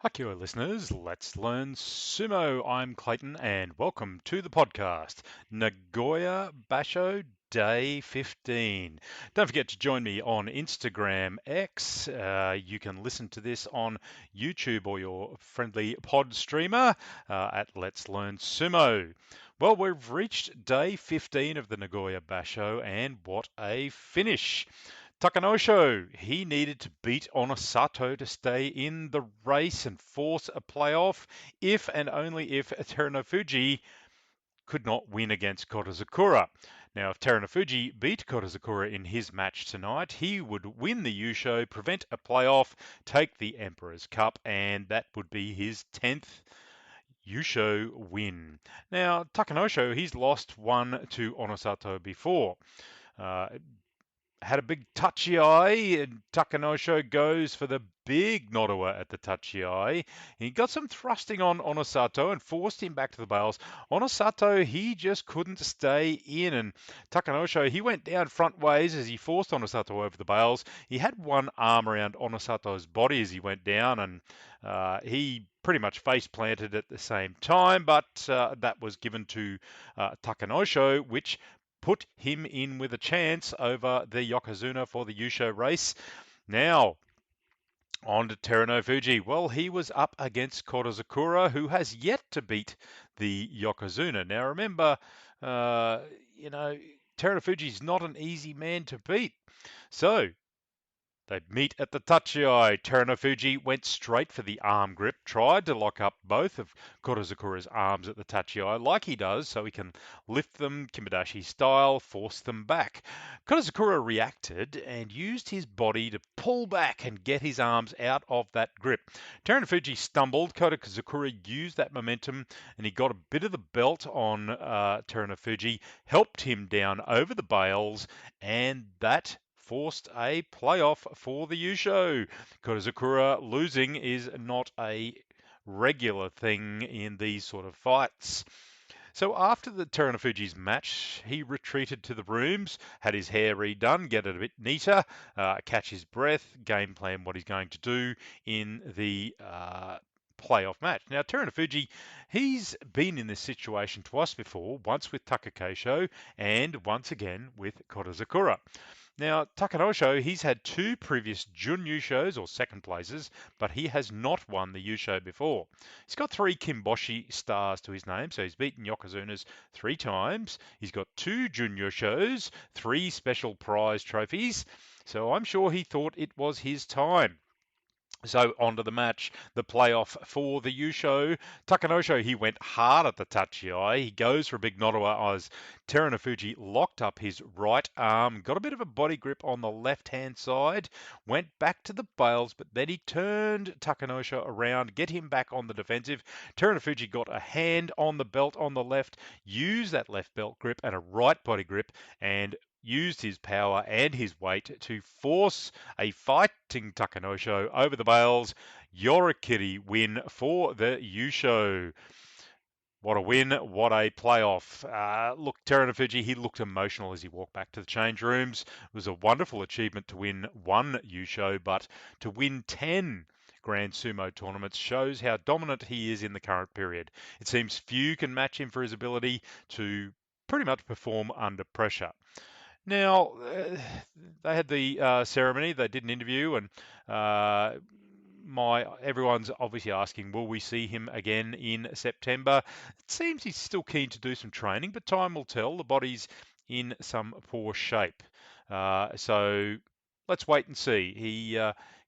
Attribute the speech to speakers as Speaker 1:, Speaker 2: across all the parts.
Speaker 1: Hakio listeners, let's learn sumo. I'm Clayton and welcome to the podcast, Nagoya Basho Day 15. Don't forget to join me on Instagram X. You can listen to this on YouTube or your friendly pod streamer at Let's Learn Sumo. Well, we've reached day 15 of the Nagoya Basho and what a finish. Takanosho, he needed to beat Onosato to stay in the race and force a playoff if and only if Terunofuji could not win against Kotozakura. Now, if Terunofuji beat Kotozakura in his match tonight, he would win the Yusho, prevent a playoff, take the Emperor's Cup, and that would be his 10th Yusho win. Now, Takanosho, he's lost one to Onosato before. Had a big touchy eye, and Takanosho goes for the big Nodowa at the touchy eye. He got some thrusting on Onosato and forced him back to the bales. Onosato, he just couldn't stay in, and Takanosho, he went down front ways as he forced Onosato over the bales. He had one arm around Onosato's body as he went down, and he pretty much face planted at the same time, but that was given to Takanosho, which put him in with a chance over the Yokozuna for the Yusho race. Now, on to Terunofuji. Well, he was up against Kotozakura, who has yet to beat the Yokozuna. Now, remember, Terunofuji's not an easy man to beat. So, they meet at the touchy-eye. Terunofuji went straight for the arm grip, tried to lock up both of Kotozakura's arms at the touchy-eye like he does so he can lift them Kimbadashi style, force them back. Kotozakura reacted and used his body to pull back and get his arms out of that grip. Terunofuji stumbled. Kotozakura used that momentum and he got a bit of the belt on Terunofuji, helped him down over the bales, and that forced a playoff for the Yusho. Kotozakura losing is not a regular thing in these sort of fights. So after the Terunofuji's match, he retreated to the rooms, had his hair redone, get it a bit neater, catch his breath, game plan what he's going to do in the playoff match. Now, Terunofuji, he's been in this situation twice before, once with Takakeisho and once again with Kotozakura. Now, Takanosho, he's had two previous Jun Yushos, or second places, but he has not won the Yusho before. He's got 3 Kimboshi stars to his name, so he's beaten Yokozunas 3 times. He's got 2 Jun Yushos, 3 special prize trophies, so I'm sure he thought it was his time. So on to the match, the playoff for the Yusho. Takanosho, he went hard at the touchy eye. He goes for a big Nodowa as Terunofuji locked up his right arm, got a bit of a body grip on the left-hand side, went back to the bales, but then he turned Takanosho around, get him back on the defensive. Terunofuji got a hand on the belt on the left, used that left belt grip and a right body grip, and used his power and his weight to force a fighting Takanosho over the bales. Yorikiri win for the Yusho. What a win, what a playoff. Look, Terunofuji, he looked emotional as he walked back to the change rooms. It was a wonderful achievement to win 1 Yusho, but to win 10 Grand Sumo tournaments shows how dominant he is in the current period. It seems few can match him for his ability to pretty much perform under pressure. Now, they had the ceremony, they did an interview, and everyone's obviously asking, will we see him again in September? It seems he's still keen to do some training, but time will tell. The body's in some poor shape. So let's wait and see. He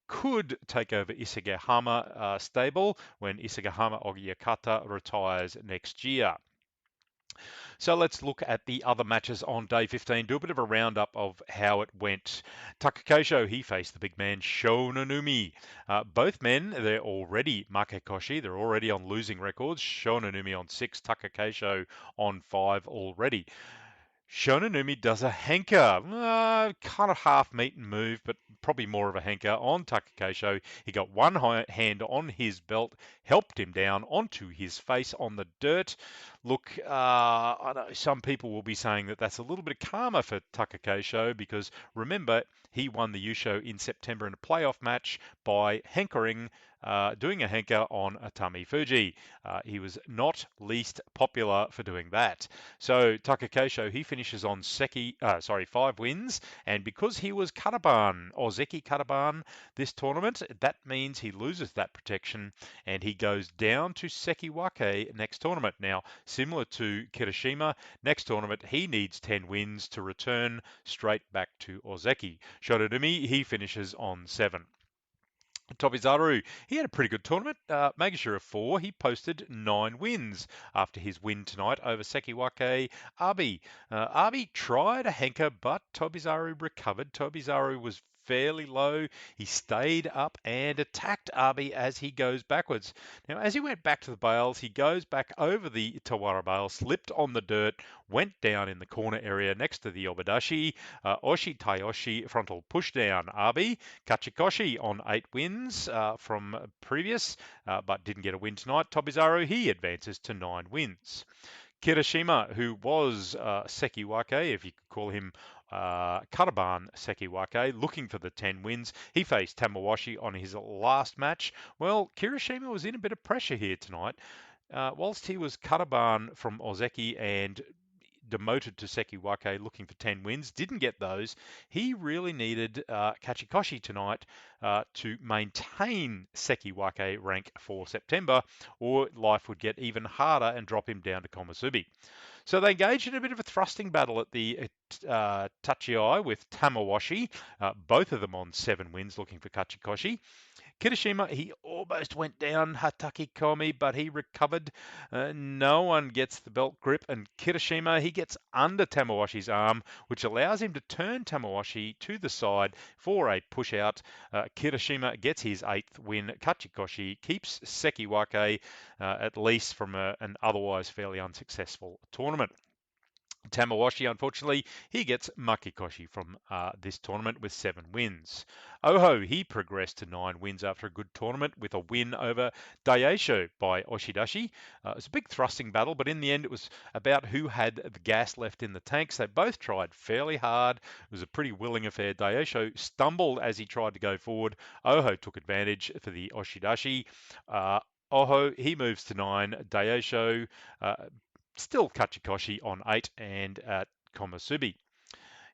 Speaker 1: could take over Isagahama stable when Isagahama Ogiyakata retires next year. So let's look at the other matches on day 15, do a bit of a roundup of how it went. Takakeisho, he faced the big man Shononumi. Both men, they're already Makekoshi, they're already on losing records. Shononumi on 6, Takakeisho on 5 already. Shononumi does a henka, kind of half meet and move, but probably more of a henka on Takakeisho. He got one hand on his belt, helped him down onto his face on the dirt. Look, I know some people will be saying that that's a little bit of karma for Takakeisho because remember, He won the Yusho in September in a playoff match by doing a henker on Atami Fuji. He was not least popular for doing that. So Takakeisho, he finishes on 5 wins, and because he was Kataban, Ozeki Kataban, this tournament, that means he loses that protection and he goes down to Sekiwake next tournament. Now, similar to Kirishima, next tournament he needs 10 wins to return straight back to Ozeki. Shorodumi, he finishes on 7. Tobizaru, he had a pretty good tournament. Magashira 4, he posted 9 wins after his win tonight over Sekiwake Abi. Abi tried a henker, but Tobizaru recovered. Tobizaru was fairly low. He stayed up and attacked Abi as he goes backwards. Now, as he went back to the bales, he goes back over the Tawara bale, slipped on the dirt, went down in the corner area next to the Obadashi. Oshi Tayoshi frontal pushdown Abi. Kachikoshi on 8 wins from previous, but didn't get a win tonight. Tobizaru, he advances to 9 wins. Kirishima, who was Sekiwake, if you could call him Kataban Sekiwake, looking for the 10 wins. He faced Tamawashi on his last match. Well, Kirishima was in a bit of pressure here tonight. Whilst he was Kataban from Ozeki and demoted to Sekiwake looking for 10 wins, didn't get those. He really needed Kachikoshi tonight to maintain Sekiwake rank for September, or life would get even harder and drop him down to Komusubi. So they engaged in a bit of a thrusting battle at the Tachiai with Tamawashi, both of them on 7 wins looking for Kachikoshi. Kirishima, he almost went down Hataki Komi, but he recovered. No one gets the belt grip, and Kirishima, he gets under Tamawashi's arm, which allows him to turn Tamawashi to the side for a push out. Kirishima gets his 8th win. Kachikoshi keeps Sekiwake at least from an otherwise fairly unsuccessful tournament. Tamawashi, unfortunately, he gets Makikoshi from this tournament with 7 wins. Oho, he progressed to 9 wins after a good tournament with a win over Daisho by Oshidashi. It was a big thrusting battle, but in the end it was about who had the gas left in the tanks. They both tried fairly hard. It was a pretty willing affair. Daisho stumbled as he tried to go forward. Oho took advantage for the Oshidashi. Oho, he moves to 9. Daisho still Kachikoshi on 8 and at Komusubi.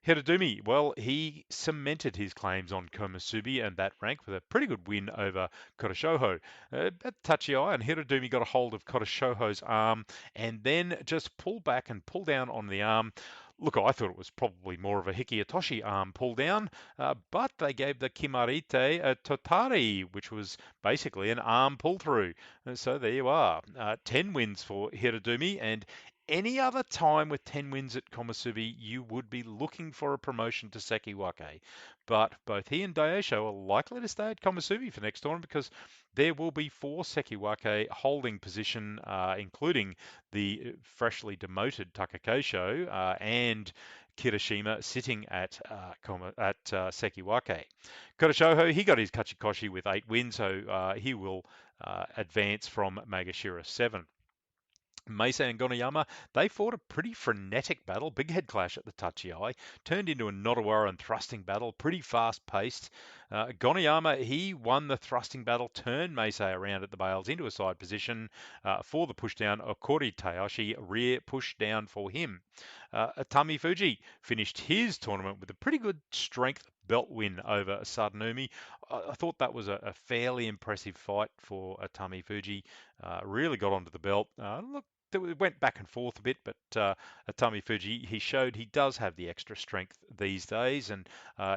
Speaker 1: Hirodumi, well, he cemented his claims on Komusubi and that rank with a pretty good win over Kuroshoho. At Tachiai, and Hirodumi got a hold of Kuroshoho's arm and then just pull back and pull down on the arm. Look, I thought it was probably more of a Hikiyatoshi arm pull down, but they gave the Kimarite a Totari, which was basically an arm pull through. So there you are. 10 wins for Hirodumi, and any other time with 10 wins at Komusubi, you would be looking for a promotion to Sekiwake. But both he and Daisho are likely to stay at Komusubi for next tournament because there will be 4 Sekiwake holding position, including the freshly demoted Takakeisho and Kirishima sitting at Sekiwake. Kuroshoho, he got his Kachikoshi with 8 wins, so he will advance from Magashira 7. Meisei and Gonayama, they fought a pretty frenetic battle, big head clash at the Tachiai, turned into a Nodawara and thrusting battle, pretty fast-paced. Gonayama, he won the thrusting battle, turned Meisei around at the bales into a side position for the pushdown. Okori Tayoshi, rear pushdown for him. Atami Fuji finished his tournament with a pretty good strength belt win over Sadanumi. I thought that was a fairly impressive fight for Atami Fuji. Really got onto the belt. Look, it went back and forth a bit, but Atami Fuji, he showed he does have the extra strength these days and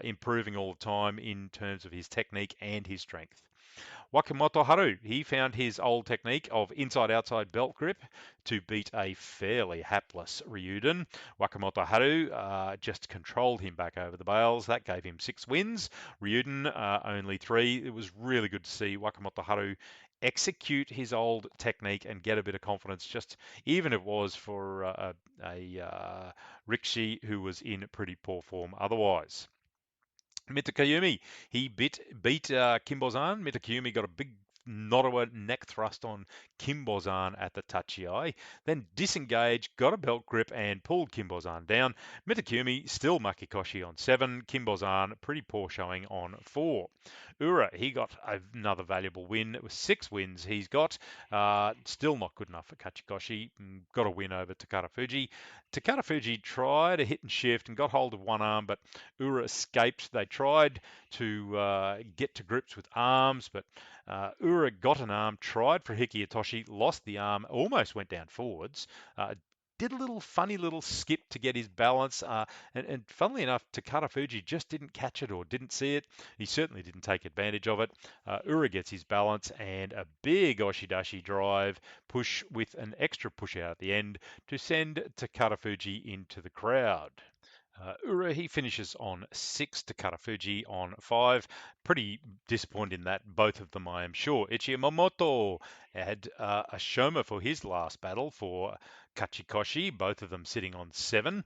Speaker 1: improving all the time in terms of his technique and his strength. Wakamoto Haru, he found his old technique of inside-outside belt grip to beat a fairly hapless Ryuden. Wakamoto Haru just controlled him back over the bales. That gave him 6 wins. Ryuden only 3. It was really good to see Wakamoto Haru execute his old technique and get a bit of confidence, just even if it was for a Rikishi who was in pretty poor form otherwise. Mitakayumi, he beat Kimbozan. Mitakayumi got a big Nottawa neck thrust on Kimbozan at the Tachiai, then disengaged, got a belt grip and pulled Kimbozan down. Mitakumi still Makikoshi on 7, Kimbozan pretty poor showing on 4. Ura, he got another valuable win. It was 6 wins he's got. Still not good enough for Kachikoshi. Got a win over Takara Fuji. Takara Fuji tried a hit and shift and got hold of one arm, but Ura escaped. They tried to get to grips with arms, but Ura got an arm, tried for Hiki Itoshi, lost the arm, almost went down forwards. Did a little funny little skip to get his balance, and funnily enough, Takara Fuji just didn't catch it or didn't see it. He certainly didn't take advantage of it. Ura gets his balance and a big Oshidashi drive push with an extra push out at the end to send Takara Fuji into the crowd. Ura, he finishes on 6, Takara Fuji on 5. Pretty disappointed in that, both of them, I am sure. Ichi Yamamoto had a Shoma for his last battle for Kachikoshi, both of them sitting on 7.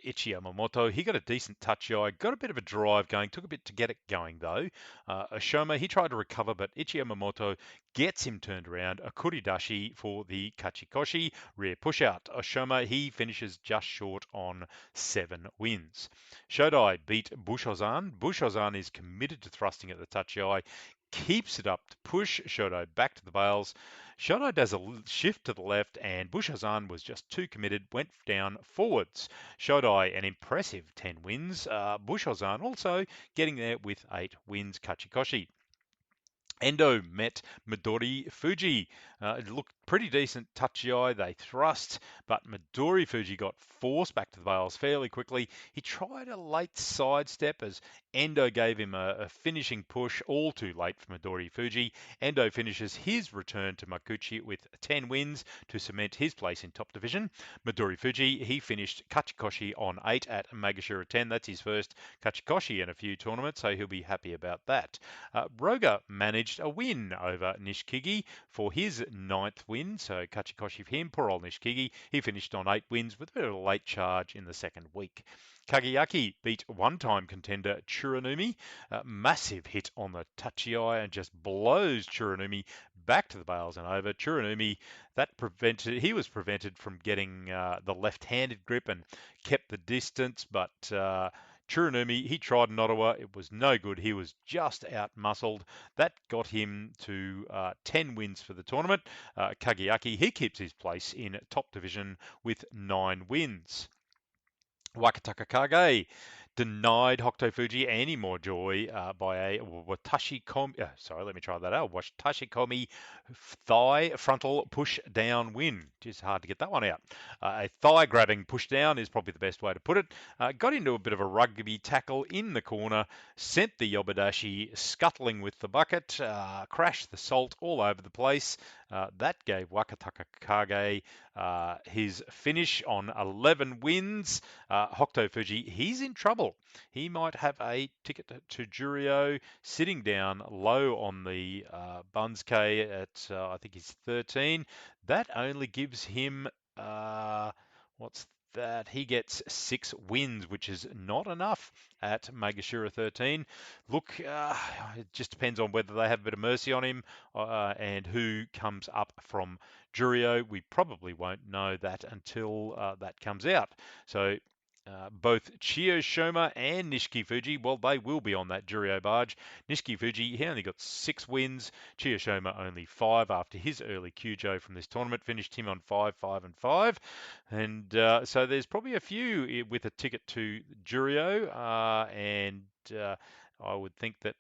Speaker 1: Ichi Yamamoto, he got a decent touch-eye, got a bit of a drive going, took a bit to get it going though. Ashoma, he tried to recover, but Ichi Yamamoto gets him turned around. A Kuridashi for the Kachikoshi, rear push-out. Ashoma, he finishes just short on 7 wins. Shodai beat Bushozan. Bushozan is committed to thrusting at the Tachiai, keeps it up to push Shodai back to the bales. Shodai does a shift to the left, and Bushozan was just too committed, went down forwards. Shodai, an impressive 10 wins. Bushozan also getting there with 8 wins. Kachikoshi. Endo met Midori Fuji. It looked pretty decent, touchy eye. They thrust, but Midori Fuji got forced back to the bales fairly quickly. He tried a late sidestep as Endo gave him a finishing push, all too late for Midori Fuji. Endo finishes his return to Makuchi with 10 wins to cement his place in top division. Midori Fuji, he finished Kachikoshi on 8 at Magashira 10. That's his first Kachikoshi in a few tournaments, so he'll be happy about that. Roga managed a win over Nishikigi for his 9th win, so Kachikoshi for him. Poor old Nishikigi, he finished on 8 wins with a bit of a late charge in the second week. Kagayaki beat one-time contender Churanumi. Massive hit on the Tachiai and just blows Churanumi back to the bales and over. Churanumi, he was prevented from getting the left-handed grip and kept the distance, but Churanumi, he tried Nottawa. It was no good. He was just out-muscled. That got him to 10 wins for the tournament. Kagayaki, he keeps his place in top division with 9 wins. Wakataka Kage denied Hokuto Fuji any more joy by a Watashi Komi. Sorry, let me try that out. Watashi Komi thigh frontal push down win. Just hard to get that one out. A thigh grabbing push down is probably the best way to put it. Got into a bit of a rugby tackle in the corner, sent the Yobidashi scuttling with the bucket, crashed the salt all over the place. That gave Wakataka Kage his finish on 11 wins. Hokuto Fuji, he's in trouble. He might have a ticket to Juryo, sitting down low on the Bunskei at, I think he's 13. That only gives him, what's that? He gets 6 wins, which is not enough at Magashira 13. Look, it just depends on whether they have a bit of mercy on him and who comes up from Juryo. We probably won't know that until that comes out. So both Chio Shoma and Nishiki Fuji, well, they will be on that Juryo barge. Nishiki Fuji, he only got 6 wins. Chio Shoma only 5 after his early Kyujo from this tournament. Finished him on 5, 5, and 5. And so there's probably a few with a ticket to Juryo. And I would think that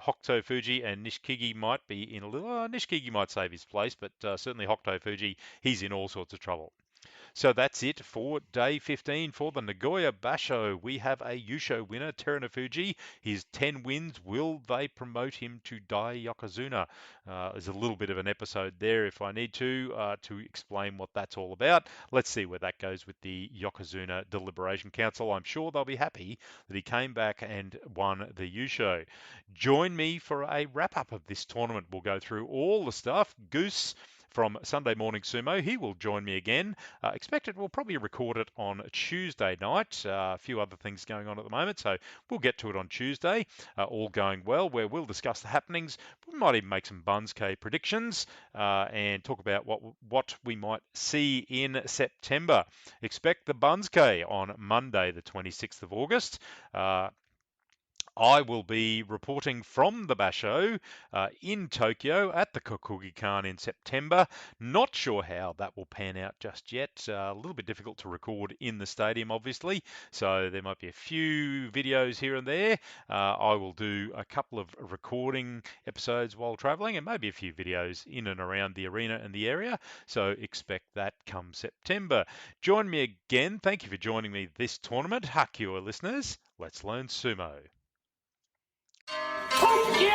Speaker 1: Hokuto Fuji and Nishikigi might be in a little... Nishikigi might save his place, but certainly Hokuto Fuji, he's in all sorts of trouble. So that's it for day 15 for the Nagoya Basho. We have a Yusho winner, Terunofuji. His 10 wins, will they promote him to Dai Yokozuna? There's a little bit of an episode there if I need to explain what that's all about. Let's see where that goes with the Yokozuna Deliberation Council. I'm sure they'll be happy that he came back and won the Yusho. Join me for a wrap-up of this tournament. We'll go through all the stuff. Goose, from Sunday Morning Sumo. He will join me again. Expect it, we'll probably record it on Tuesday night. A few other things going on at the moment, so we'll get to it on Tuesday. All going well, where we'll discuss the happenings. We might even make some Bunske predictions and talk about what we might see in September. Expect the Bunske on Monday, the 26th of August. I will be reporting from the Basho in Tokyo at the Kokugikan in September. Not sure how that will pan out just yet. A little bit difficult to record in the stadium, obviously, so there might be a few videos here and there. I will do a couple of recording episodes while traveling and maybe a few videos in and around the arena and the area, so expect that come September. Join me again. Thank you for joining me this tournament. Hakua listeners, let's learn sumo.
Speaker 2: 本気を